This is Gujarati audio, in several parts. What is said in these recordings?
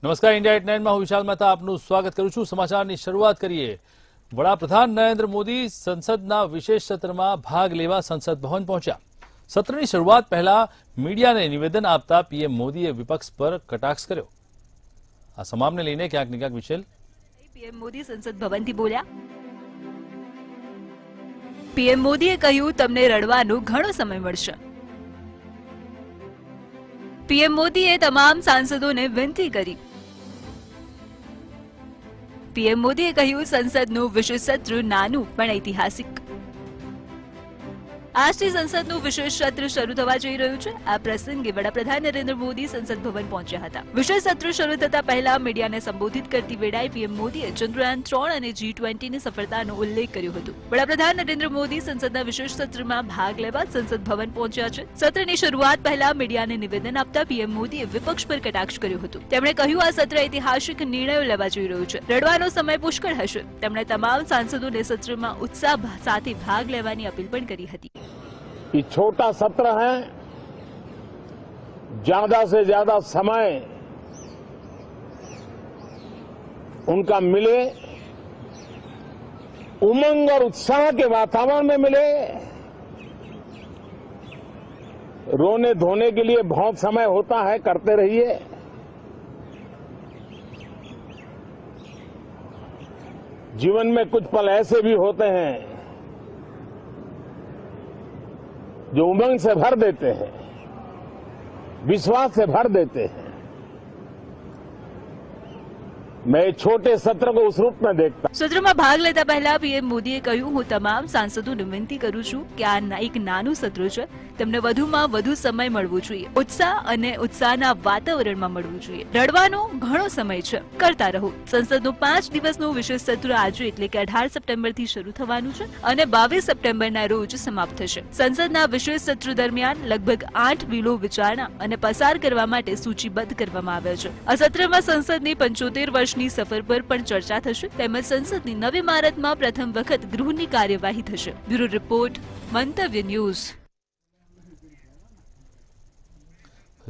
નમસ્કાર, ઇન્ડિયા 89 માં હું વિશાલ મહેતા આપનું સ્વાગત કરું છું। સમાચારની શરૂઆત કરીએ। વડાપ્રધાન નરેન્દ્ર મોદી સંસદના વિશેષ સત્રમાં ભાગ લેવા સંસદ ભવન પહોંચ્યા। સત્રની શરૂઆત પહેલા મીડિયાને નિવેદન આપતા પીએમ મોદીએ વિપક્ષ પર કટાક્ષ કર્યો। આ તમામને લઈને ક્યાંક ને ક્યાંક વિશેલ પીએમ મોદી સંસદ ભવનથી બોલ્યા। પીએમ મોદીએ કહ્યું, તમને રડવાનો ઘણો સમય મળશે। पीएम मोदीए तमाम सांसदों ने विनती करी। पीएम मोदीए કહ્યું, સંસદનું વિશેષ સત્ર નાનું પણ ઐતિહાસિક। આજથી સંસદનું વિશેષ સત્ર શરૂ થવા જઈ રહ્યું છે। આ પ્રસંગે વડાપ્રધાન નરેન્દ્ર મોદી સંસદ ભવન પહોંચ્યા હતા। વિશેષ સત્ર શરૂ થતા પહેલા મીડિયાને સંબોધિત કરતી વેળાએ પીએમ મોદીએ ચંદ્રયાન 3 અને G20 ની સફળતાનો ઉલ્લેખ કર્યો હતો। વડાપ્રધાન નરેન્દ્ર મોદી સંસદના વિશેષ સત્રમાં ભાગ લેવા સંસદ ભવન પહોંચ્યા છે। સત્રની શરૂઆત પહેલા મીડિયાને નિવેદન આપતા પીએમ મોદીએ વિપક્ષ પર કટાક્ષ કર્યો હતો। તેમણે કહ્યું, આ સત્ર ઐતિહાસિક નિર્ણયો લેવા જઈ રહ્યું છે। રડવાનો સમય પુષ્કળ હશે। તેમણે તમામ સાંસદોને સત્રમાં ઉત્સાહ સાથે ભાગ લેવાની અપીલ પણ કરી હતી। ये छोटा सत्र है, ज्यादा से ज्यादा समय उनका मिले, उमंग और उत्साह के वातावरण में मिले। रोने धोने के लिए बहुत समय होता है, करते रहिए। जीवन में कुछ पल ऐसे भी होते हैं जो उमंग से भर देते हैं, विश्वास से भर देते हैं। मैं छोटे सत्र को उस रूप में देखता। સત્રમાં ભાગ લેતા પહેલા પીએમ મોદીએ કહ્યું, હું તમામ સાંસદોને વિનંતી કરું છું કે આ એક નાનું સત્ર છે, તેમને વધુમાં વધુ સમય મળવો જોઈએ, ઉત્સાહ અને ઉત્સાહના વાતાવરણમાં મળવું જોઈએ। રડવાનો ઘણો સમય છે, કરતા રહો। સંસદનું 5 દિવસનું વિશેષ સત્ર આજે એટલે કે 18 સપ્ટેમ્બરથી શરૂ થવાનું છે અને 22 સપ્ટેમ્બરના રોજ સમાપ્ત થશે। સંસદના વિશેષ સત્ર દરમિયાન લગભગ 8 બિલો વિચારણા અને પસાર કરવા માટે સૂચિબદ્ધ કરવામાં આવ્યા છે। આ સત્રમાં સંસદની 75 વર્ષની સફર પર પણ ચર્ચા થશે તેમજ સંસદની નવી ઇમારતમાં પ્રથમ વખત ગૃહની કાર્યવાહી થશે। બ્યુરો રિપોર્ટ, મંતવ્ય ન્યૂઝ।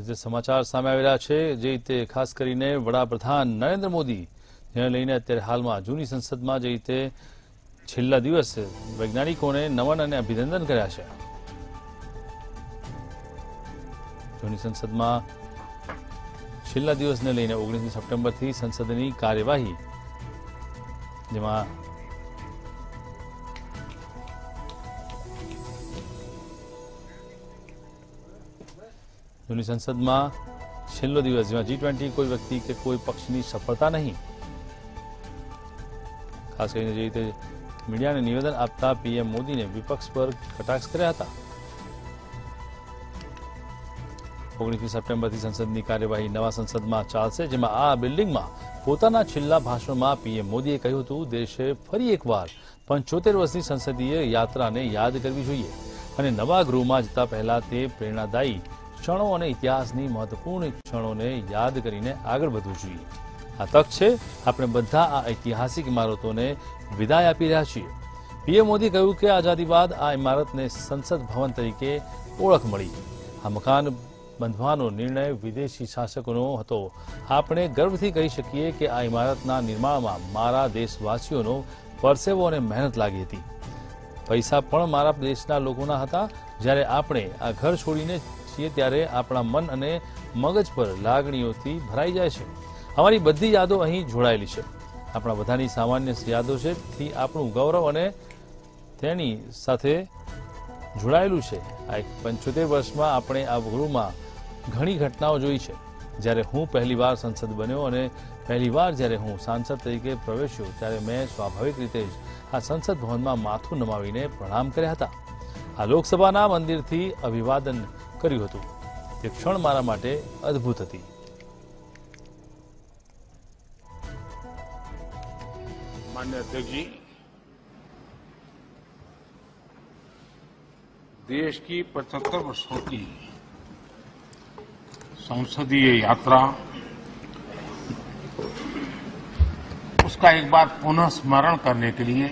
જે સમાચાર સામે આવી રહ્યા છે, જે રીતે ખાસ કરીને વડાપ્રધાન નરેન્દ્ર મોદી જેને લઈને અત્યારે હાલમાં જૂની સંસદમાં જે રીતે છેલ્લા દિવસે વૈજ્ઞાનિકોને નમન અને અભિનંદન કર્યા છે। જૂની સંસદમાં છેલ્લા દિવસને લઈને 19 સપ્ટેમ્બરથી સંસદની કાર્યવાહી, જેમાં જૂની સંસદમાં છેલ્લો દિવસ જેમાં G20 કોઈ વ્યક્તિ કે કોઈ પક્ષની સફળતા નહીં। ખાસ કરીને જે રીતે મીડિયાને નિવેદન આપતા પીએમ મોદીને વિપક્ષ પર કટાક્ષ કર્યા હતા। 19 સપ્ટેમ્બરથી સંસદની કાર્યવાહી નવા સંસદમાં ચાલશે, જેમાં આ બિલ્ડિંગમાં પોતાના છેલ્લા ભાષણમાં પીએમ મોદીએ કહ્યું હતું, દેશે ફરી એકવાર 75 વર્ષની સંસદીય યાત્રાને યાદ કરવી જોઈએ અને નવા ગૃહમાં જતા પહેલા તે પ્રેરણાદાયી ક્ષણો અને ઇતિહાસની મહત્વપૂર્ણ ક્ષણોને યાદ કરીને આગળ વધવું જોઈએ। આ તક છે, આપણે બધા આ ઐતિહાસિક ઇમારતોને વિદાય આપી રહ્યા છીએ। પીએમ મોદીએ કહ્યું કે આઝાદી બાદ આ ઇમારતને સંસદ ભવન તરીકે ઓળખ મળી। આ મકાન બંધવાનો નિર્ણય વિદેશી શાસકોનો હતો। આપણે ગર્વથી કહી શકીએ કે આ ઇમારતના નિર્માણમાં મારા દેશવાસીઓનો પરસેવો અને મહેનત લાગી હતી। પૈસા પણ મારા દેશના લોકોના હતા। જ્યારે આપણે આ ઘર છોડીને છીએ ત્યારે આપણા મન અને મગજ પર લાગણીઓથી ભરાઈ જાય છે। અમારી બધી યાદો અહીં જોડાયેલી છે। આપણા બધાની સામાન્ય યાદો છે, થી આપણું ગૌરવ અને તેની સાથે જોડાયેલું છે। આ 75 વર્ષમાં આપણે આ ગૃહમાં ઘણી ઘટનાઓ જોઈ છે। જ્યારે હું પહેલીવાર સંસદ બન્યો અને પહેલીવાર જ્યારે હું સાંસદ તરીકે પ્રવેશ્યો ત્યારે મેં સ્વાભાવિક રીતે જ આ સંસદ ભવનમાં માથું નમાવીને પ્રણામ કર્યા હતા। આ લોકસભાના મંદિરથી અભિવાદન કર્યું હતું। તે ક્ષણ મારા માટે અદ્ભુત હતી। माननीय अध्यक्ष जी, देश की 75 वर्षों की संसदीय यात्रा, उसका एक बार पुनः स्मरण करने के लिए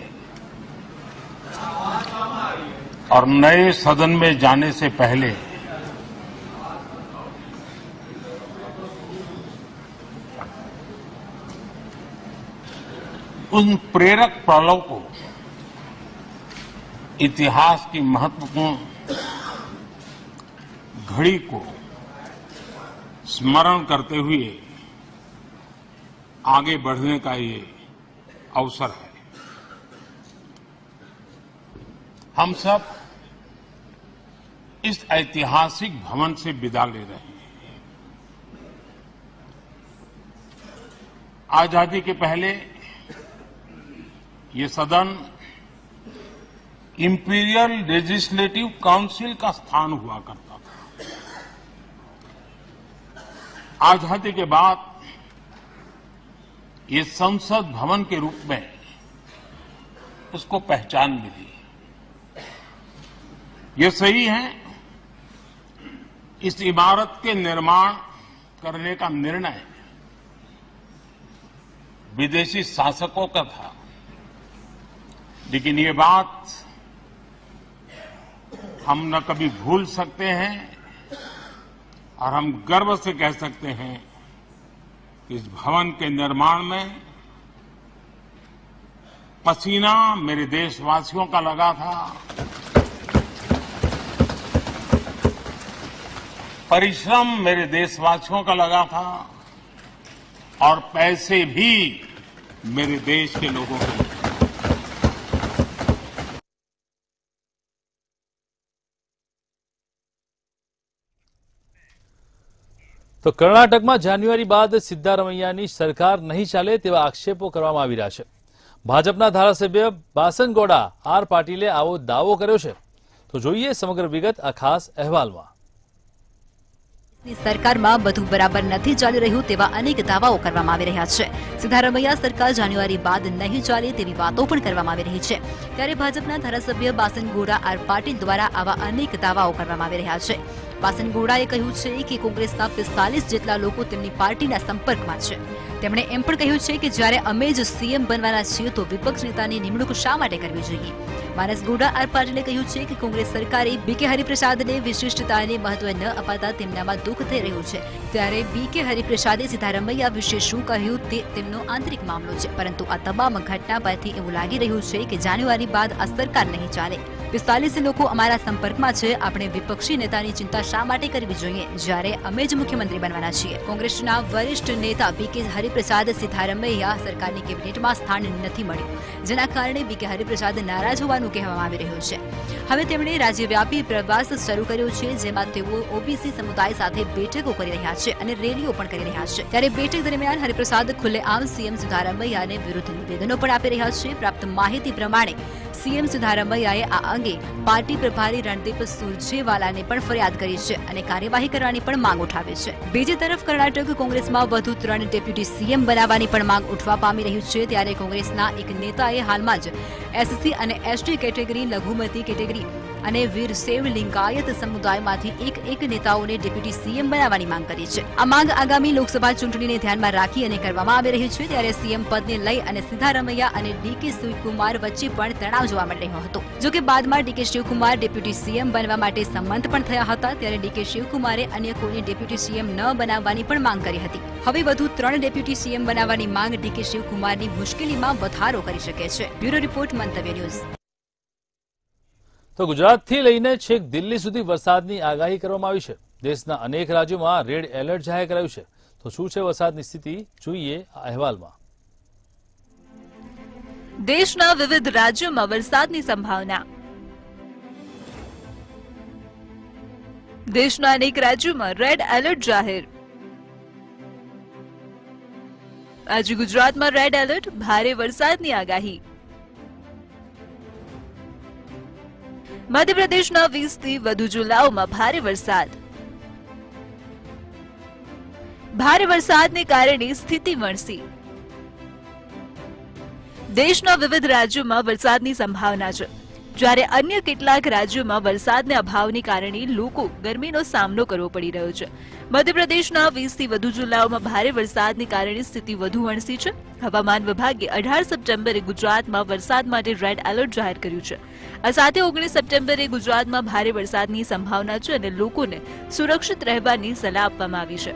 और नए सदन में जाने से पहले उन प्रेरक पलों को, इतिहास की महत्वपूर्ण घड़ी को स्मरण करते हुए आगे बढ़ने का ये अवसर है। हम सब इस ऐतिहासिक भवन से विदा ले रहे हैं। आजादी के पहले ये सदन इंपीरियल लेजिस्लेटिव काउंसिल का स्थान हुआ करता था। आजादी के बाद ये संसद भवन के रूप में उसको पहचान मिली। ये सही है, इस इमारत के निर्माण करने का निर्णय विदेशी शासकों का था, लेकिन ये बात हम न कभी भूल सकते हैं और हम गर्व से कह सकते हैं कि इस भवन के निर्माण में पसीना मेरे देशवासियों का लगा था, परिश्रम मेरे देशवासियों का लगा था और पैसे भी मेरे देश के लोगों के। તો કર્ણાટકમાં જાન્યુઆરી બાદ સિદ્ધારમૈયાની સરકાર નહીં ચાલે તેવા આક્ષેપો કરવામાં આવી રહ્યા છે। ભાજપના ધારાસભ્ય બાસનગોડા આર પાટીલે આવો દાવો કર્યો છે। તો જોઈએ સમગ્ર વિગત આ ખાસ અહેવાલમાં। સરકારમાં બધું બરાબર નથી ચાલી રહ્યું તેવા અનેક દાવાઓ કરવામાં આવી રહ્યા છે। સિદ્ધારમૈયા સરકાર જાન્યુઆરી બાદ નહીં ચાલે તેવી વાતો પણ કરવામાં આવી રહી છે। ત્યારે ભાજપના ધારાસભ્ય બાસનગોડા આર પાટીલ દ્વારા આવા અનેક દાવાઓ કરવામાં આવી રહ્યા છે। બાસનગોડાએ કહ્યું છે કે કોંગ્રેસના 45 જેટલા લોકો તેમની પાર્ટીના સંપર્કમાં છે। તેમણે એમ પણ કહ્યું છે કે જ્યારે અમે જ સીએમ બનવાના છીએ તો વિપક્ષ નેતાની નિમણૂક શા માટે કરવી જોઈએ। માનસગોડા આર પાટીલે કહ્યું છે કે કોંગ્રેસ સરકારે બીકે હરિપ્રસાદને વિશિષ્ટતાને મહત્વ ન અપાતા તેમનામાં દુઃખ થઈ રહ્યું છે। ત્યારે બીકે હરિપ્રસાદે સિદ્ધારમૈયા વિશે શું કહ્યું તે તેમનો આંતરિક મામલો છે, પરંતુ આ તમામ ઘટના પરથી એવું લાગી રહ્યું છે કે જાન્યુઆરી બાદ આ સરકાર નહીં ચાલે। 45 લોકો અમારા સંપર્કમાં છે। આપણે વિપક્ષી નેતાની ચિંતા શા માટે કરવી જોઈએ જ્યારે અમે જ મુખ્યમંત્રી બનવાના છીએ। કોંગ્રેસના વરિષ્ઠ નેતા બીકે હરિપ્રસાદ સિદ્ધારમૈયા સરકારની કેબિનેટમાં સ્થાન નથી મળ્યું, જેના કારણે બીકે હરિપ્રસાદ નારાજ હોવાનું કહેવામાં આવી રહ્યું છે। હવે તેમણે રાજ્યવ્યાપી પ્રવાસ શરૂ કર્યો છે, જેમાં તેઓ ઓબીસી સમુદાય સાથે બેઠકો કરી રહ્યા છે અને રેલીઓ પણ કરી રહ્યા છે। ત્યારે બેઠક દરમિયાન હરિપ્રસાદ ખુલ્લેઆમ સીએમ સિદ્ધારમૈયાને વિરુદ્ધ નિવેદનો પણ આપી રહ્યા છે। પ્રાપ્ત માહિતી પ્રમાણે સીએમ સિદ્ધારમૈયાએ આ અંગે પાર્ટી પ્રભારી રણદીપ સુરજેવાલાને પણ ફરિયાદ કરી છે અને કાર્યવાહી કરવાની પણ માંગ ઉઠાવી છે। બીજી તરફ કર્ણાટક કોંગ્રેસમાં વધુ 3 ડેપ્યુટી સીએમ બનાવવાની પણ માંગ ઉઠવા પામી રહી છે। ત્યારે કોંગ્રેસના એક નેતાએ હાલમાં જ એસસી અને એસટી કેટેગરી, લઘુમતી કેટેગરી અને વીરશૈવ લિંગાયત સમુદાયમાંથી એક નેતાઓને ડેપ્યુટી સીએમ બનાવવાની માંગ કરી છે। આ માંગ આગામી લોકસભા ચૂંટણીને ધ્યાનમાં રાખી અને કરવામાં આવી રહી છે। ત્યારે સીએમ પદને લઈ અને સિદ્ધારમૈયા અને ડીકે શિવકુમાર વચ્ચે પણ તણાવ જોવા મળી રહ્યો હતો। જો કે બાદમાં ડીકે શિવકુમાર ડેપ્યુટી સીએમ બનવા માટે સંમત પણ થયા હતા। ત્યારે ડીકે શિવકુમારે અન્ય કોઈને ડેપ્યુટી સીએમ ન બનાવવાની પણ માંગ કરી હતી। હવે વધુ 3 ડેપ્યુટી સીએમ બનાવવાની માંગ ડીકે શિવકુમારની મુશ્કેલીમાં વધારો કરી શકે છે। બ્યુરો રિપોર્ટ, મંતવ્ય ન્યૂઝ। તો ગુજરાતથી લઈને છેક દિલ્હી સુધી વરસાદની આગાહી કરવામાં આવી છે। દેશના અનેક રાજ્યોમાં રેડ એલર્ટ જાહેર કરાયું છે। તો શું છે વરસાદની સ્થિતિ, જોઈએ આ અહેવાલમાં। દેશના વિવિધ રાજ્યોમાં વરસાદની સંભાવના। દેશના અનેક રાજ્યોમાં રેડ એલર્ટ જાહેર। આજે ગુજરાતમાં રેડ એલર્ટ, ભારે વરસાદની આગાહી। મધ્યપ્રદેશના 20 થી વધુ જિલ્લાઓમાં ભારે વરસાદ। ભારે વરસાદને કારણે સ્થિતિ વણસી। દેશના વિવિધ રાજ્યોમાં વરસાદની સંભાવના છે, જ્યારે અન્ય કેટલાક રાજ્યોમાં વરસાદના અભાવને કારણે લોકો ગરમીનો સામનો કરવો પડી રહ્યો છે। મધ્યપ્રદેશના 20 થી વધુ જિલ્લાઓમાં ભારે વરસાદને કારણે સ્થિતિ વધુ વણસી છે। હવામાન વિભાગે 18 સપ્ટેમ્બરે ગુજરાતમાં વરસાદ માટે રેડ એલર્ટ જાહેર કર્યું છે। આ સાથે 19 સપ્ટેમ્બરે ગુજરાતમાં ભારે વરસાદની સંભાવના છે અને લોકોને સુરક્ષિત રહેવાની સલાહ આપવામાં આવી છે।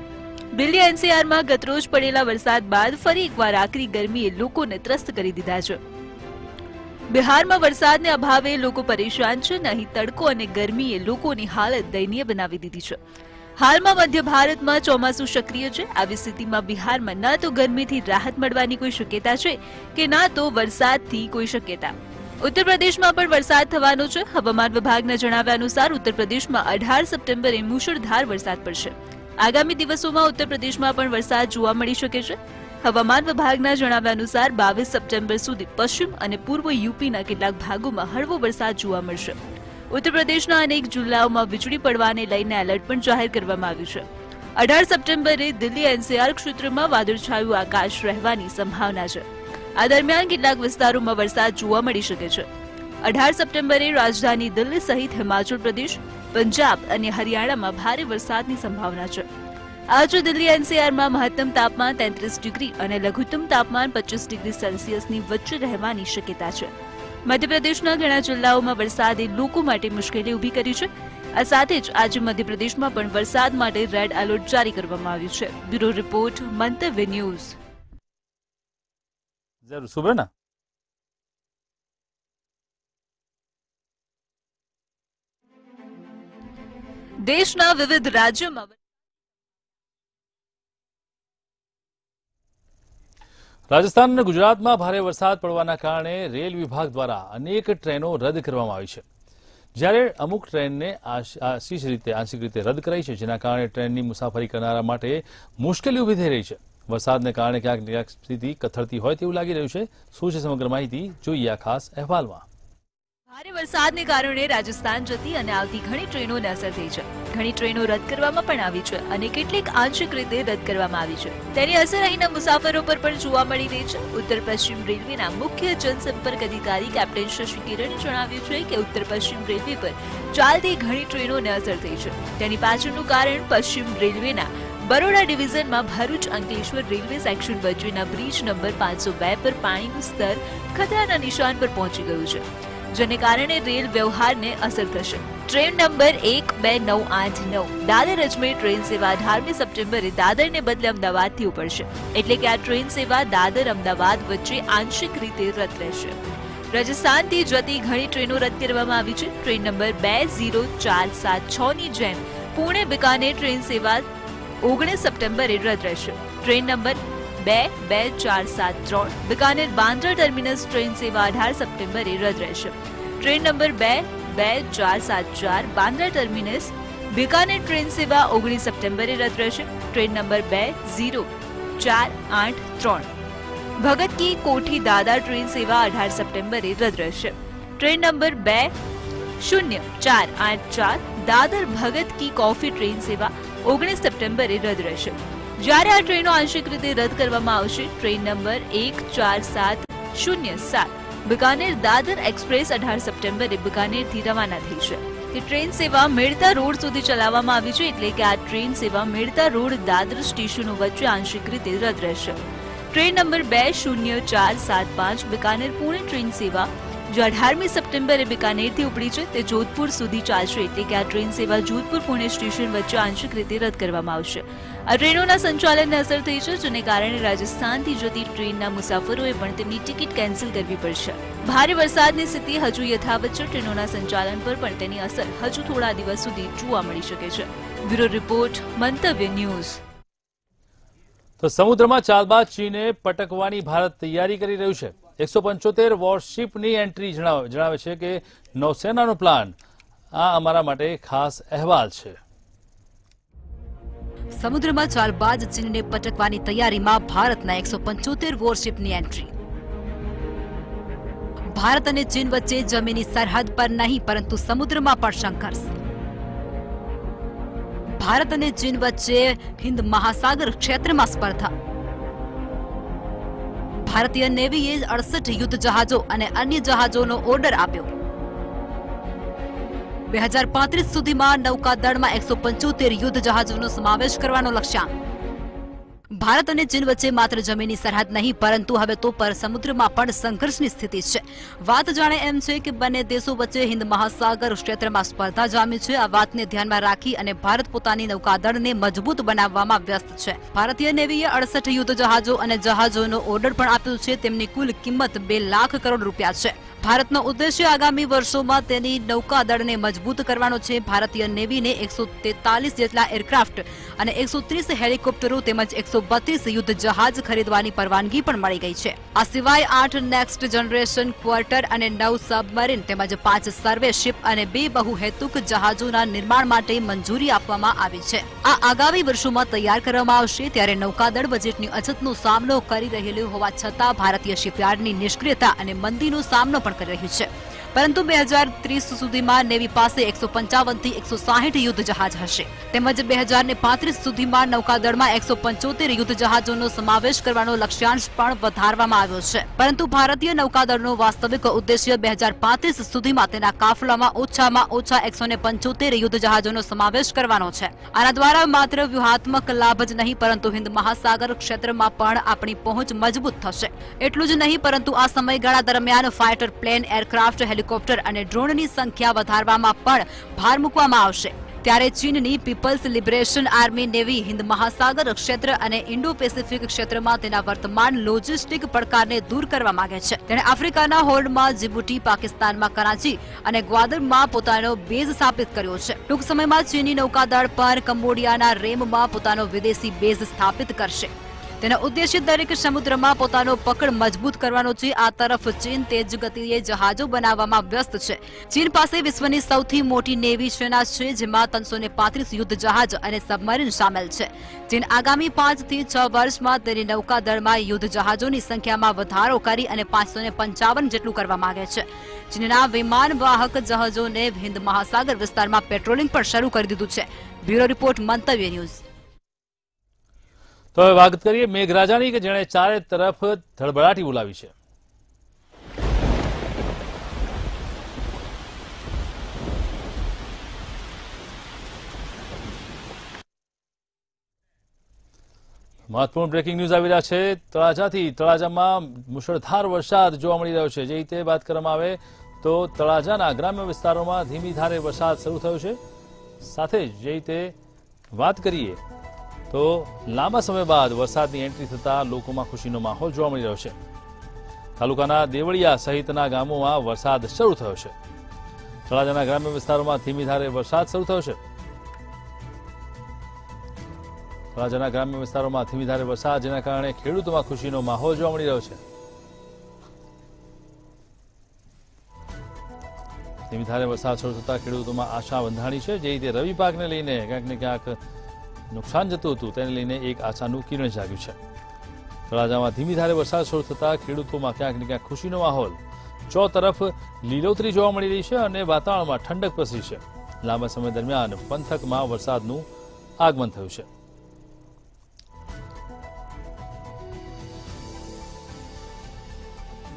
દિલ્હી એનસીઆરમાં ગતરોજ પડેલા વરસાદ બાદ ફરી એકવાર આકરી ગરમીએ લોકોને ત્રસ્ત કરી દીધા છે. બિહારમાં વરસાદને અભાવે લોકો પરેશાન છે. નહીં તડકો અને ગરમીએ લોકોની હાલત દયનીય બનાવી દીધી છે. હાલમાં મધ્ય ભારતમાં ચોમાસું સક્રિય છે. આવી સ્થિતિમાં બિહારમાં ન તો ગરમીથી રાહત મળવાની કોઈ શક્યતા છે કે ના તો વરસાદથી કોઈ શક્યતા. ઉત્તર પ્રદેશમાં પણ વરસાદ થવાનો છે. હવામાન વિભાગના જણાવ્યા અનુસાર ઉત્તર પ્રદેશમાં 18 સપ્ટેમ્બરે મુશળધાર વરસાદ પડશે. આગામી દિવસોમાં ઉત્તર પ્રદેશમાં પણ વરસાદ જોવા મળી શકે છે. હવામાન વિભાગના જણાવ્યા અનુસાર 22 સપ્ટેમ્બર સુધી પશ્ચિમ અને પૂર્વ યુપીના કેટલાક ભાગોમાં હળવો વરસાદ જોવા મળશે. ઉત્તર પ્રદેશના અનેક જિલ્લાઓમાં વીજળી પડવાને લઈને એલર્ટ પણ જાહેર કરવામાં આવ્યું છે. 18 સપ્ટેમ્બરે દિલ્હી એનસીઆર ક્ષેત્રમાં વાદળછાયું આકાશ રહેવાની સંભાવના છે. આ દરમિયાન કેટલાક વિસ્તારોમાં વરસાદ જોવા મળી શકે છે. 18 સપ્ટેમ્બરે રાજધાની દિલ્હી સહિત હિમાચલ પ્રદેશ, પંજાબ અને હરિયાણામાં ભારે વરસાદની સંભાવના છે. આજે દિલ્હી એનસીઆરમાં મહત્તમ તાપમાન 33 ડિગ્રી અને લઘુત્તમ તાપમાન 25 ડિગ્રી સેલ્સિયસની વચ્ચે રહેવાની શક્યતા છે. મધ્યપ્રદેશના ઘણા જિલ્લાઓમાં વરસાદે લોકો માટે મુશ્કેલી ઊભી કરી છે. આ સાથે જ આજે મધ્યપ્રદેશમાં પણ વરસાદ માટે રેડ એલર્ટ જારી કરવામાં આવ્યું છે. બ્યુરો રિપોર્ટ, મંતવ્ય ન્યૂઝ. જરૂર સુબ્રના. દેશના વિવિધ રાજ્યોમાં રાજસ્થાન અને ગુજરાતમાં ભારે વરસાદ પડવાના કારણે રેલ વિભાગ દ્વારા અનેક ટ્રેનો રદ કરવામાં આવી છે. જ્યારે અમુક ટ્રેનને આંશિક રીતે રદ કરાઈ છે, જેના કારણે ટ્રેનની મુસાફરી કરનારા માટે મુશ્કેલી ઊભી થઈ રહી છે. વરસાદને કારણે ક્યાંક સ્થિતિ કથળતી હોય તેવું લાગી રહ્યું છે. શું છે સમગ્ર માહિતી, જોઈએ આ ખાસ અહેવાલમાં. ભારે વરસાદને કારણે રાજસ્થાન જતી અને આવતી ઘણી ટ્રેનોને અસર થઈ છે. ઘણી ટ્રેનો રદ કરવામાં પણ આવી છે અને કેટલીક આંશિક રીતે રદ કરવામાં આવી છે. તેની અસર અહીંના મુસાફરો પર પણ જોવા મળી રહી છે. ઉત્તર પશ્ચિમ રેલવેના મુખ્ય જનસંપર્ક અધિકારી કેપ્ટન શશી કિરણે જણાવ્યું છે કે ઉત્તર પશ્ચિમ રેલવે પર ચાલતી ઘણી ટ્રેનોને અસર થઈ છે. તેની પાછળનું કારણ પશ્ચિમ રેલવેના બરોડા ડિવિઝનમાં ભરૂચ અંકલેશ્વર રેલવે સેક્શન વચ્ચેના બ્રિજ નંબર 502 પર પાણીનું સ્તર ખતરાના નિશાન પર પહોંચી ગયું છે, જેને કારણે રેલ વ્યવહારને અસર થશે. ટ્રેન નંબર 12989 દાદર અજમેર ટ્રેન સેવા 18મી સપ્ટેમ્બરે દાદરને બદલે અમદાવાદથી ઉપડશે. એટલે કે આ ટ્રેન સેવા દાદર અમદાવાદ વચ્ચે આંશિક રીતે રદ રહેશે. રાજસ્થાનથી જતી ઘણી ટ્રેનો રદ કરવામાં આવી છે. ટ્રેન નંબર 20476 ની જેમ પુણે બિકાનેર ટ્રેન સેવા 19 સપ્ટેમ્બરે રદ રહેશે. Train number 22473 Bikaner Bandra terminus train સેવા 18 સપ્ટેમ્બરે રદ રહેશે. Train number 22474 Bandra terminus Bikaner train સેવા 19 સપ્ટેમ્બરે રદ રહેશે. ટ્રેન નંબર 20483 ભગત કી કોઠી દાદર ટ્રેન સેવા 18 સપ્ટેમ્બરે રદ રહેશે. ટ્રેન નંબર 20484 દાદર ભગત કી કોફી ટ્રેન સેવા 19 સપ્ટેમ્બરે રદ રહેશે. જ્યારે આ ટ્રેનો આંશિક રીતે રદ કરવામાં આવશે. ટ્રેન નંબર 14707 બિકાનેર દાદર એક્સપ્રેસ 18 સપ્ટેમ્બરે બિકાનેરથી રવાના થઈ છે. તે ટ્રેન સેવા મેડતા રોડ સુધી ચલાવવામાં આવી છે, એટલે કે આ ટ્રેન સેવા મેડતા રોડ દાદર સ્ટેશનો વચ્ચે આંશિક રીતે રદ રહેશે. Train number 20475 Bikaner Pune train સેવા જે 18મી સપ્ટેમ્બરે બિકાનેરથી ઉપડી છે, તે જોધપુર સુધી ચાલશે. એટલે કે આ ટ્રેન સેવા જોધપુર પુણે સ્ટેશન વચ્ચે આંશિક રીતે રદ કરવામાં આવશે. આ ટ્રેનોના સંચાલનને અસર થઈ છે, જેને કારણે રાજસ્થાનથી જતી ટ્રેનના મુસાફરોએ પણ તેમની ટિકિટ કેન્સલ કરવી પડશે. ભારે વરસાદની સ્થિતિ હજુ યથાવત છે. ટ્રેનોના સંચાલન પર પણ તેની અસર હજુ થોડા દિવસ સુધી જોવા મળી શકે છે. બ્યુરો રિપોર્ટ, મંતવ્ય ન્યૂઝ. તો સમુદ્રમાં ચાલબાજ ચીને પટકવાની ભારત તૈયારી કરી રહ્યું છે. 175 વોરશિપની એન્ટ્રી જણાવે છે કે નૌસેનાનો પ્લાન. આ અમારા માટે ખાસ અહેવાલ છે. સમુદ્રમાં ચાલબાજ ચીનને પટકવાની તૈયારીમાં ભારતના 175 વોરશિપની એન્ટ્રી. ભારત અને ચીન વચ્ચે જમીની સરહદ પર નહીં પરંતુ સમુદ્રમાં પણ સંઘર્ષ. ભારત અને ચીન વચ્ચે હિન્દ મહાસાગર ક્ષેત્રમાં સ્પર્ધા. ભારતીય નેવીએ 68 યુદ્ધ જહાજો અને અન્ય જહાજોનો ઓર્ડર આપ્યો. 2035 સુધીમાં નૌકાદળમાં 175 યુદ્ધ જહાજોનો સમાવેશ કરવાનો લક્ષ્યાંક. ભારત અને ચીન વચ્ચે માત્ર જમીની સરહદ નહીં પરંતુ હવે તો પર સમુદ્રમાં પણ સંઘર્ષની સ્થિતિ છે। વાત જાણે એમ છે કે બંને દેશો વચ્ચે હિન્દ મહાસાગર ક્ષેત્રમાં સ્પર્ધા જામી છે। આ વાતને ધ્યાનમાં રાખી અને ભારત પોતાની નૌકાદળને મજબૂત બનાવવામાં વ્યસ્ત છે। ભારતીય નેવીએ 68 યુદ્ધ જહાજો અને જહાજોનો ઓર્ડર પણ આપ્યો છે। તેમની કુલ કિંમત 2 લાખ કરોડ રૂપિયા છે। ભારતનો ઉદ્દેશ્ય આગામી વર્ષોમાં તેની નૌકાદળને મજબૂત કરવાનો છે। ભારતીય નેવીને 143 જેટલા એરક્રાફ્ટ અને 130 હેલિકોપ્ટરો તેમજ 132 યુદ્ધ જહાજ ખરીદવાની પરવાનગી પણ મળી ગઈ છે। આ સિવાય 8 નેક્સ્ટ જનરેશન ક્વાર્ટર અને 9 સબમરીન તેમજ 5 સર્વે શિપ અને 2 બહુહેતુક જહાજોના નિર્માણ માટે મંજૂરી આપવામાં આવી છે। આ આગામી વર્ષોમાં તૈયાર કરવામાં આવશે। ત્યારે નૌકાદળ બજેટની અછતનો સામનો કરી રહેલું હોવા છતાં ભારતીય શિપયાર્ડની નિષ્ક્રિયતા અને મંદીનો સામનો કરી રહ્યું છે। પરંતુ 2030 સુધીમાં નેવી પાસે 155 થી 160 યુદ્ધ જહાજ હશે તેમજ 2035 સુધીમાં નૌકાદળમાં 175 યુદ્ધ જહાજોનો સમાવેશ કરવાનો લક્ષ્યાંક પણ વધારવામાં આવ્યો છે। પરંતુ ભારતીય નૌકાદળનો વાસ્તવિક ઉદ્દેશ્ય 2035 સુધીમાં તેના કાફલામાં ઓછામાં ઓછા 175 યુદ્ધ જહાજોનો સમાવેશ કરવાનો છે। આના દ્વારા માત્ર વ્યૂહાત્મક લાભ જ નહીં પરંતુ હિન્દ મહાસાગર ક્ષેત્રમાં પણ આપણી પહોંચ મજબૂત થશે। એટલું જ નહીં પરંતુ આ સમયગાળા દરમિયાન ફાઇટર પ્લેન એરક્રાફ્ટ હેલિકોપ્ટર અને ડ્રોનની સંખ્યા વધારવામાં પણ ભાર મૂકવામાં આવશે। ત્યારે ચીનની people's liberation army navy Hind Mahasagar ક્ષેત્ર અને ઇન્ડો પેસિફિક ક્ષેત્રમાં તેના વર્તમાન લોજિસ્ટિક પડકારને દૂર કરવા માંગે છે। તેણે આફ્રિકાના હોર્નમાં જીબુટી, પાકિસ્તાનમાં કરાચી અને ગ્વાદરમાં પોતાનો બેઝ સ્થાપિત કર્યો છે। ટૂંક સમયમાં ચીની નૌકાદળ પર કંબોડિયાના રેમમાં પોતાનો વિદેશી બેઝ સ્થાપિત કરશે। તેનો ઉદ્દેશ્ય દરેક સમુદ્રમાં પોતાનો પકડ મજબૂત કરવાનો છે। આ તરફ ચીન તેજ ગતિએ જહાજો બનાવવામાં વ્યસ્ત છે। ચીન પાસે વિશ્વની સૌથી મોટી નેવી સેના છે જેમાં 335 યુદ્ધ જહાજ અને સબમરીન સામેલ છે। ચીન આગામી 5 થી 6 વર્ષમાં તેની નૌકાદળમાં યુદ્ધ જહાજોની સંખ્યામાં વધારો કરી અને 555 જેટલું કરવા માંગે છે। ચીનના વિમાન વાહક જહાજોને હિન્દ મહાસાગર વિસ્તારમાં પેટ્રોલિંગ પણ શરૂ કરી દીધું છે। બ્યુરો રિપોર્ટ, મંતવ્ય ન્યૂઝ। તો હવે વાત કરીએ મેઘરાજાની કે જેણે ચારે તરફ ધડબડાટી બોલાવી છે। મહત્વપૂર્ણ બ્રેકિંગ ન્યૂઝ આવી રહ્યા છે। તળાજાથી તળાજામાં મુશળધાર વરસાદ જોવા મળી રહ્યો છે। જે રીતે વાત કરવામાં આવે તો તળાજાના ગ્રામ્ય વિસ્તારોમાં ધીમી ધારે વરસાદ શરૂ થયો છે। સાથે જ જે રીતે વાત કરીએ તો લાંબા સમય બાદ વરસાદની એન્ટ્રી થતા લોકોમાં ખુશીનો માહોલ જોવા મળી રહ્યો છે। તાલુકાના દેવળિયા સહિતના ગામોમાં વરસાદ શરૂ થયો છે। તળાજાના ગ્રામ્ય વિસ્તારોમાં ધીમી ધારે વરસાદ શરૂ થયો છે। તળાજાના ગ્રામ્ય વિસ્તારોમાં ધીમી ધારે વરસાદ જેના કારણે ખેડૂતોમાં ખુશીનો માહોલ જોવા મળી રહ્યો છે। ધીમી ધારે વરસાદ શરૂ થતા ખેડૂતોમાં આશા બંધાણી છે। જે રીતે રવિ પાકને લઈને ક્યાંક ને ક્યાંક નુકસાન જતું હતું તેને લઈને એક આશાનું કિરણ જાગ્યું છે। તળાજામાં ધીમી ધારે વરસાદ શરૂ થતા ખેડૂતોમાં ક્યાંક ને ક્યાંક ખુશીનો માહોલ। ચોતરફ લીલોતરી જોવા મળી રહી છે અને વાતાવરણમાં ઠંડક પ્રસરી છે। લાંબા સમય દરમિયાન પંથકમાં વરસાદનું આગમન થયું છે।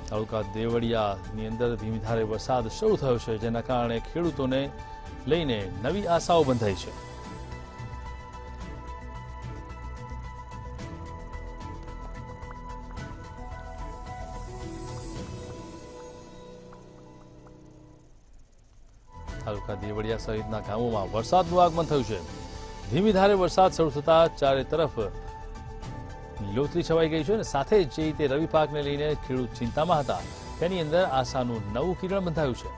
તાલુકા દેવળિયાની અંદર ધીમી ધારે વરસાદ શરૂ થયો છે જેના કારણે ખેડૂતોને લઈને નવી આશાઓ બંધાઈ છે। તાલુકા દેવળિયા સહિતના ગામોમાં વરસાદનું આગમન થયું છે। ધીમી ધારે વરસાદ શરૂ થતા ચારે તરફ લીલોતરી છવાઈ ગઈ છે અને સાથે જ જે રીતે રવિ પાકને લઈને ખેડૂત ચિંતામાં હતા તેની અંદર આશાનું નવું કિરણ બંધાયું છે।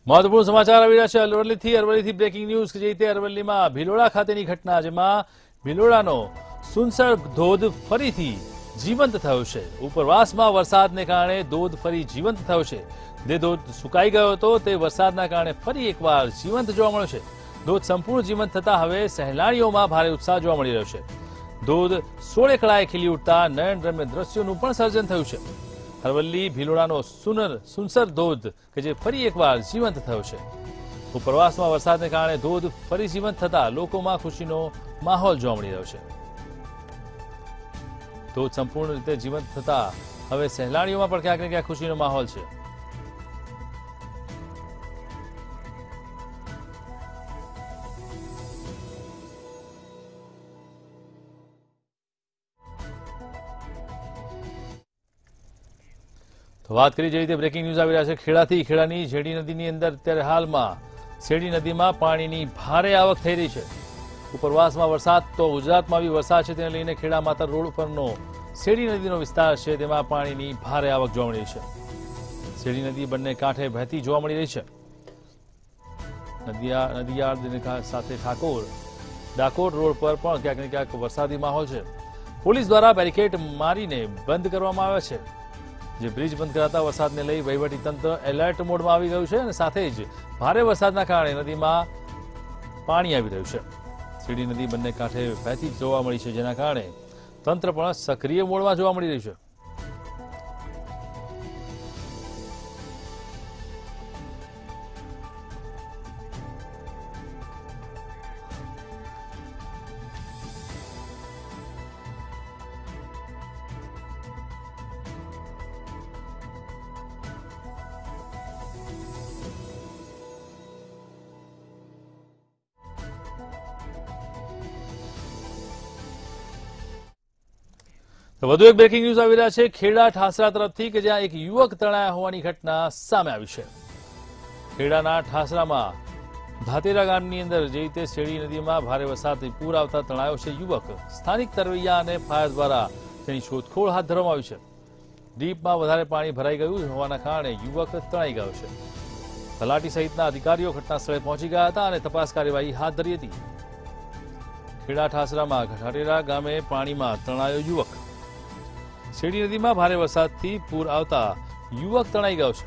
મહત્વપૂર્ણ સમાચાર આવી રહ્યા છે અરવલ્લીથી બ્રેકિંગ ન્યૂઝ જે રીતે અરવલ્લીમાં ભિલોડા ખાતેની ઘટના જેમાં ભિલોડાનો સુનસર ધોધ ફરીથી જીવંત થયો છે। ઉપરવાસમાં વરસાદને કારણે ધોધ ફરી જીવંત થયો છે। જે ધોધ સુકાઈ ગયો હતો તે વરસાદના કારણે ફરી એકવાર જીવંત જોવા મળ્યો છે। ધોધ સંપૂર્ણ જીવંત થતા હવે સહેલાણીઓમાં ભારે ઉત્સાહ જોવા મળી રહ્યો છે। ધોધ 16 કળાએ ખીલી ઉઠતા નયનરમ્ય દ્રશ્યોનું પણ સર્જન થયું છે। અરવલ્લી ભીલોડાનો સુનસર ધોધ કે જે ફરી એકવાર જીવંત થયો છે. ઉપરવાસમાં વરસાદને કારણે ધોધ ફરી જીવંત થતા લોકોમાં ખુશીનો માહોલ જોવા મળી રહ્યો છે. ધોધ સંપૂર્ણ રીતે જીવંત થતા હવે સહેલાણીઓમાં પણ ક્યાંક ને ક્યાંક ખુશીનો માહોલ છે. તો વાત કરી જે રીતે બ્રેકિંગ ન્યૂઝ આવી રહ્યા છે ખેડાથી. ખેડાની શેરડી નદીની અંદર અત્યારે હાલમાં શેરડી નદીમાં પાણીની ભારે આવક થઈ રહી છે. ઉપરવાસમાં વરસાદ તો ગુજરાતમાં બી વરસાદ છે તેને લઈને ખેડા માતર રોડ ઉપરનો શેરડી નદીનો વિસ્તાર છે તેમાં પાણીની ભારે આવક જોવા મળી રહી છે. શેરડી નદી બંને કાંઠે વહેતી જોવા મળી રહી છે. નદિયાળ સાથે ડાકોર રોડ પર પણ ક્યાંક ને ક્યાંક વરસાદી માહોલ છે. પોલીસ દ્વારા બેરિકેડ મારીને બંધ કરવામાં આવ્યા છે. જે બ્રિજ બંધ કરાતા વરસાદને લઈ વહીવટી તંત્ર એલર્ટ મોડમાં આવી ગયું છે અને સાથે જ ભારે વરસાદના કારણે નદીમાં પાણી આવી રહ્યું છે. શેરડી નદી બંને કાંઠે વહેતી જોવા મળી છે જેના કારણે તંત્ર પણ સક્રિય મોડમાં જોવા મળી રહ્યું છે. તો વધુ એક બ્રેકિંગ ન્યૂઝ આવી રહ્યા છે ખેડા ઠાસરા તરફથી કે જ્યાં એક યુવક તણાયા હોવાની ઘટના સામે આવી છે. ખેડાના ઠાસરામાં ધાતેરા ગામની અંદર જે રીતે શેરડી નદીમાં ભારે વરસાદથી પૂર આવતા તણાયો છે યુવક. સ્થાનિક તરવૈયા અને ફાયર દ્વારા તેની શોધખોળ હાથ ધરવામાં આવી છે. ડીપમાં વધારે પાણી ભરાઈ ગયું હોવાના કારણે યુવક તણાઈ ગયો છે. તલાટી સહિતના અધિકારીઓ ઘટના સ્થળે પહોંચી ગયા હતા અને તપાસ કાર્યવાહી હાથ ધરી હતી. ખેડા ઠાસરામાં ધાતેરા ગામે પાણીમાં તણાયો યુવક. શેરડી નદીમાં ભારે વરસાદથી પૂર આવતા યુવક તણાઈ ગયો છે.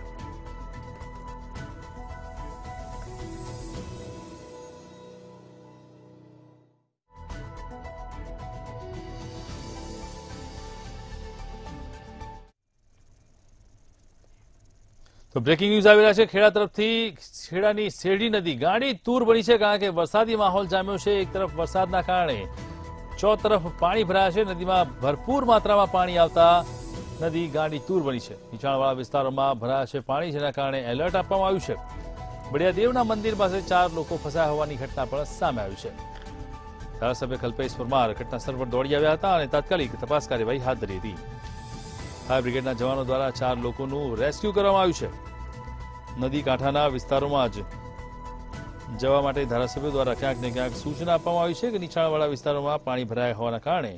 તો બ્રેકિંગ ન્યૂઝ આવી રહ્યા છે ખેડા તરફથી. ખેડાની શેરડી નદી ગાંડી તૂર બની છે કારણ કે વરસાદી માહોલ જામ્યો છે. એક તરફ વરસાદના કારણે ચોતરફ પાણી ભરાયા છે. નદીમાં ભરપૂર માત્રામાં પાણી આવતા નદી ગાંડી તૂર બની છે. નીચાણવાળા વિસ્તારોમાં ભરાયા છે પાણી જેના કારણે એલર્ટ આપવામાં આવ્યું છે. બળિયાદેવના મંદિર પાસે 4 લોકો ફસાયા હોવાની ઘટના પણ સામે આવી છે. ધારાસભ્ય કલ્પેશ પરમાર ઘટનાસ્થળ પર દોડી આવ્યા હતા અને તાત્કાલિક તપાસ કાર્યવાહી હાથ ધરી હતી. ફાયર બ્રિગેડના જવાનો દ્વારા 4 લોકોનું રેસ્ક્યુ કરવામાં આવ્યું છે. નદી કાંઠાના વિસ્તારોમાં જ જવા માટે ધારાસભ્યો દ્વારા ક્યાંક ને ક્યાંક સૂચના આપવામાં આવી છે કે નીચાણવાળા વિસ્તારોમાં પાણી ભરાયા હોવાના કારણે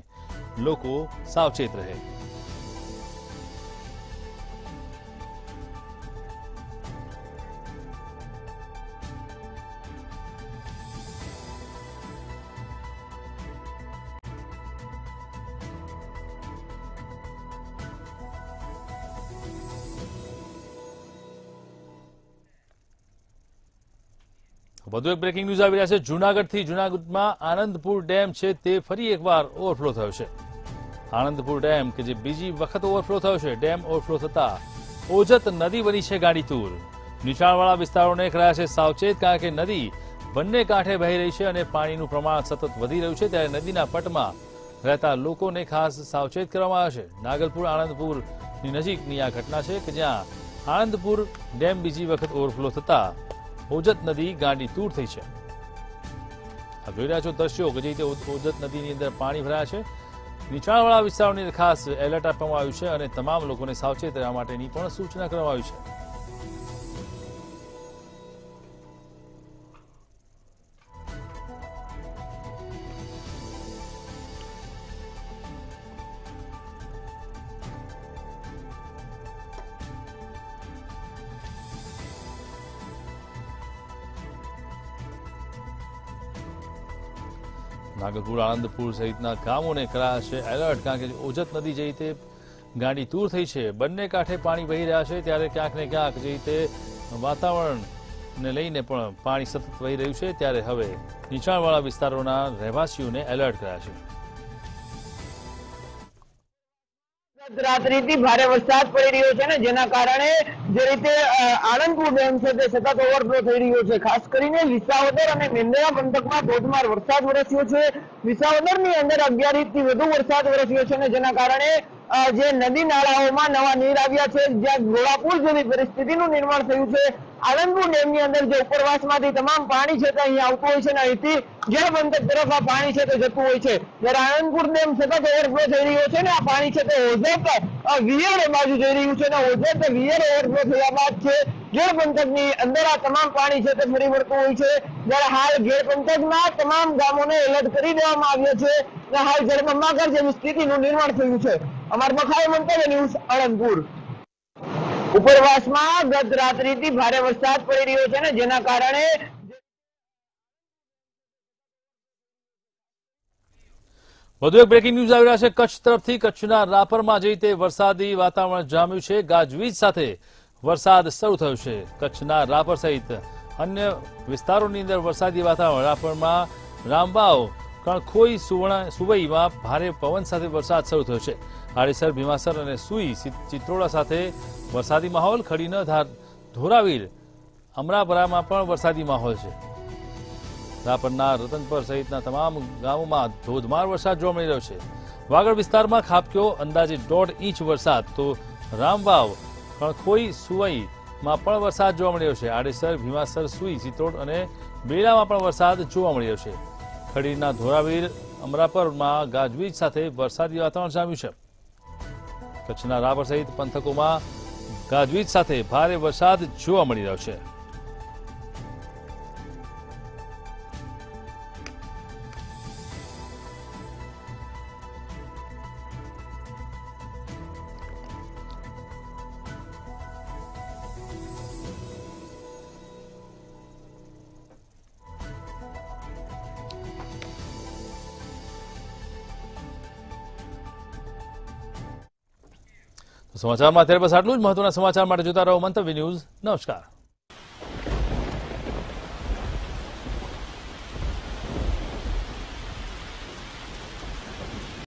લોકો સાવચેત રહે. વધુ એક બ્રેકિંગ ન્યૂઝ આવી રહ્યા છે જૂનાગઢથી. જૂનાગઢમાં આનંદપુર ડેમ છે તે ફરી એકવાર ઓવરફ્લો થયો છે. આનંદપુર ડેમ કે જે બીજી વખત ઓવરફ્લો થયો છે. ડેમ ઓવરફ્લો થતા ઓજત નદી બની છે ગાંડી તૂર. નીચાણવાળા વિસ્તારોને કરાયા છે સાવચેત કારણ કે નદી બંને કાંઠે વહી રહી છે અને પાણીનું પ્રમાણ સતત વધી રહ્યું છે. ત્યારે નદીના પટમાં રહેતા લોકોને ખાસ સાવચેત કરવામાં આવ્યા છે. નાગલપુર આનંદપુરની નજીકની આ ઘટના છે કે જ્યાં આનંદપુર ડેમ બીજી વખત ઓવરફ્લો થતા ઓજત નદી ગાંડી તૂર થઈ છે. આ જોઈ રહ્યા છો દ્રશ્યો કે જે રીતે ઓજત નદીની અંદર પાણી ભરાયા છે. નીચાણવાળા વિસ્તારોની ખાસ એલર્ટ આપવામાં આવ્યું છે અને તમામ લોકોને સાવચેત રહેવા માટેની પણ સૂચના કરવામાં આવી છે. નાગલપુર આનંદપુર સહિતના ગામોને કરાયા છે એલર્ટ કારણ કે ઓજત નદી જે રીતે ગાંડી તૂર થઈ છે. બંને કાંઠે પાણી વહી રહ્યા છે ત્યારે ક્યાંક ને ક્યાંક જે રીતે વાતાવરણને લઈને પણ પાણી સતત વહી રહ્યું છે. ત્યારે હવે નીચાણવાળા વિસ્તારોના રહેવાસીઓને એલર્ટ કરાયા છે. ગત રાત્રિથી ભારે વરસાદ પડી રહ્યો છે ને જેના કારણે જે રીતે આણંદપુર ડેમ છે તે સતત ઓવરફ્લો થઈ રહ્યો છે. ખાસ કરીને વિસાવદર અને મેંદરા પંથકમાં ધોધમાર વરસાદ વરસ્યો છે. વિસાવદરની અંદર 11 ઇંચથી વધુ વરસાદ વરસ્યો છે ને જેના કારણે જે નદી નાળાઓમાં નવા નીર આવ્યા છે, જ્યાં ઘોડાપુર જેવી પરિસ્થિતિનું નિર્માણ થયું છે. આણંદપુર ડેમની અંદર જે ઉપરવાસમાંથી તમામ પાણી છે તે અહીં આવતું હોય છે અને અહીંથી ગેર પંથક તરફ આ પાણી છે તે જતું હોય છે. જ્યારે આણંદપુર ડેમ સતત ઓવરફ્લો થઈ રહ્યો છે ને આ પાણી છે તે ઓઝત વિયર બાજુ જઈ રહ્યું છે અને ઓઝત વિયર ઓવરફ્લો થયા બાદ છે ગેર પંથકની અંદર આ તમામ પાણી છે તે ફરી વળતું હોય છે. જ્યારે હાલ ગેર પંથકના તમામ ગામોને એલર્ટ કરી દેવામાં આવ્યા છે અને હાલ જળબંબાકાર જેવી સ્થિતિનું નિર્માણ થયું છે. અમારા મખાઈ મંતવ્ય ન્યૂઝ આણંદપુર. ઉપરવાસમાં ગત રાત્રિથી ભારે વરસાદ પડી રહ્યો છે ને જેના કારણે વધુ એક બ્રેકિંગ ન્યૂઝ આવી રહ્યા છે કચ્છ તરફથી. કચ્છના રાપરમાં જે રીતે વરસાદી વાતાવરણ જામ્યું છે, ગાજવીજ સાથે વરસાદ શરૂ થયો છે. કચ્છના રાપર સહિત અન્ય વિસ્તારોની અંદર વરસાદી વાતાવરણ. રાપરમાં રામવાવ, કણખોઈ, સુવઈમાં ભારે પવન સાથે વરસાદ શરૂ થયો છે. આડેસર, ભીમાસર અને સુઈ, ચિત્રોડા સાથે વરસાદી માહોલ. ખડીના ધોરાવીર, અમરાપરામાં પણ વરસાદી માહોલ છે. રાપરના રતનપર સહિતના તમામ ગામોમાં ધોધમાર વરસાદ જોવા મળી રહ્યો છે. વાગડ વિસ્તારમાં ખાબક્યો અંદાજે 1.5 ઇંચ વરસાદ, તો રામવાવ, કણખોઈ, સુવઈમાં પણ વરસાદ જોવા મળી રહ્યો છે. આડેસર, ભીમાસર, સુઈ, ચિત્રોડ અને બેડામાં પણ વરસાદ જોવા મળી રહ્યો છે. ખડીના ધોરાવીર, અમરાપરમાં ગાજવીજ સાથે વરસાદી વાતાવરણ જામ્યું છે. કચ્છના રાપર સહિત પંથકોમાં ગાજવીજ સાથે ભારે વરસાદ જોવા મળી રહ્યો છે. સમાચારમાં અત્યારે બસ આટલું જ. મહત્વના સમાચાર માટે જોતા રહો મંતવ્ય ન્યૂઝ. નમસ્કાર.